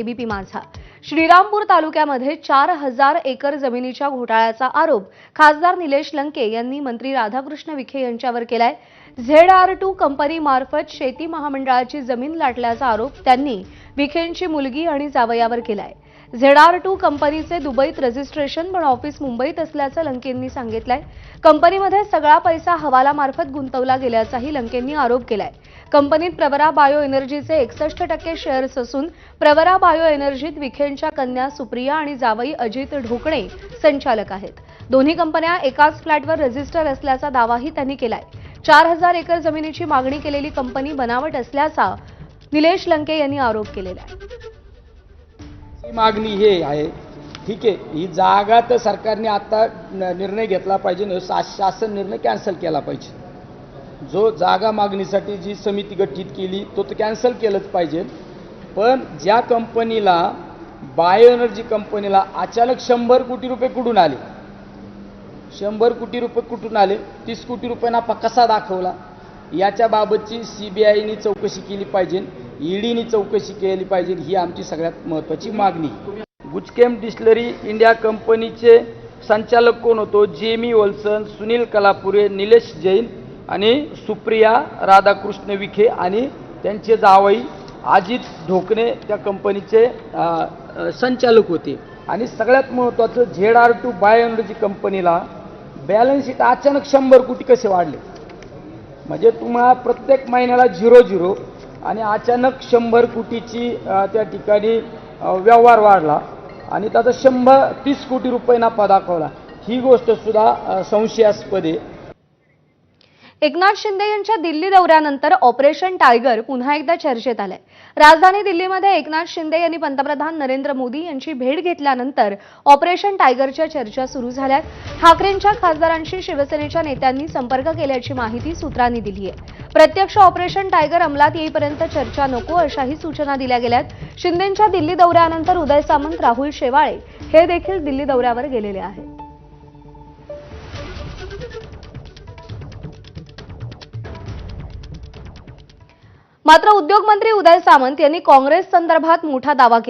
ABP माझा श्रीरामपूर तालुक्यामध्ये 4000 acre जमिनीच्या घोटाळ्याचा आरोप खासदार निलेश लंके यांनी मंत्री राधाकृष्ण विखे यांच्यावर केलाय। ZR2 कंपनी मार्फत शेती महामंडळाची जमीन लाटल्याचा आरोप त्यांनी विखेंची मुलगी आणि जावयावर केलाय। ZR2 कंपनीचे दुबईत रजिस्ट्रेशन पण ऑफिस मुंबईत असल्याचं लंकेंनी सांगितलंय। कंपनीमध्ये सगळा पैसा हवालामार्फत गुंतवला गेल्याचाही लंकेंनी आरोप केलाय। कंपनीत प्रवरा बायो एनर्जीचे 61% शेअर्स असून प्रवरा बायो एनर्जीत विखेंच्या कन्या सुप्रिया आणि जावई अजित ढोकणे संचालक आहेत। दोन्ही कंपन्या एकाच फ्लॅटवर रजिस्टर असल्याचा दावाही त्यांनी केलाय। 4000 एकर जमिनीची मागणी केलेली कंपनी बनावट असल्याचा निलेश लंके यांनी आरोप केलेला आहे। मागणी हे आहे, ठीक आहे, ही जागा तर सरकारने आता निर्णय घेतला पाहिजे, शासन निर्णय कॅन्सल केला पाहिजे। जो जागा मागणीसाठी जी समिती गठीत केली तो कॅन्सल केलंच पाहिजे। पण ज्या कंपनीला बायो एनर्जी कंपनीला अचानक 100 कोटी रुपये कुठून आले, 100 कोटी रुपये कुठून आले, 30 कोटी रुपये नफा कसा दाखवला, याच्या बाबतची सीबीआयनी चौकशी केली पाहिजे, ईडीनी चौकशी केली पाहिजे। ही आमची सगळ्यात महत्त्वाची मागणी। गुजकेम डिस्टिलरी इंडिया कंपनीचे संचालक कोण होतो? जेमी वल्सन, सुनील कलापुरे, निलेश जैन आणि सुप्रिया राधाकृष्ण विखे आणि त्यांचे जावई अजित ढोकणे त्या कंपनीचे संचालक होते। आणि सगळ्यात महत्त्वाचं ZR2 बायो एनर्जी कंपनीला बॅलन्स शीट अचानक 100 कोटी कसे वाढले? म्हणजे तुम्हाला प्रत्येक महिन्याला 0 आणि अचानक 100 कोटीची त्या ठिकाणी व्यवहार वाढला आणि त्याचा 30 कोटी रुपये नफा दाखवला। ही गोष्ट सुद्धा संशयास्पद आहे। एकनाथ शिंदे यांच्या दिल्ली दौऱ्यानंतर ऑपरेशन टायगर पुन्हा एकदा चर्चेत आलंय। राजधानी दिल्लीमध्ये एकनाथ शिंदे यांनी पंतप्रधान नरेंद्र मोदी यांची भेट घेतल्यानंतर ऑपरेशन टायगरच्या चर्चा सुरू झाल्यात। ठाकरेंच्या खासदारांशी शिवसेनेच्या नेत्यांनी संपर्क केल्याची माहिती सूत्रांनी दिली आहे। प्रत्यक्ष ऑपरेशन टायगर अंमलात येईपर्यंत चर्चा नको अशाही सूचना दिल्या गेल्यात। शिंदेंच्या दिल्ली दौऱ्यानंतर उदय सामंत, राहुल शेवाळे हे देखील दिल्ली दौऱ्यावर गेलेले आहेत। मात्र उद्योग मंत्री उदय सामंत यांनी काँग्रेस संदर्भात मोठा दावा केला।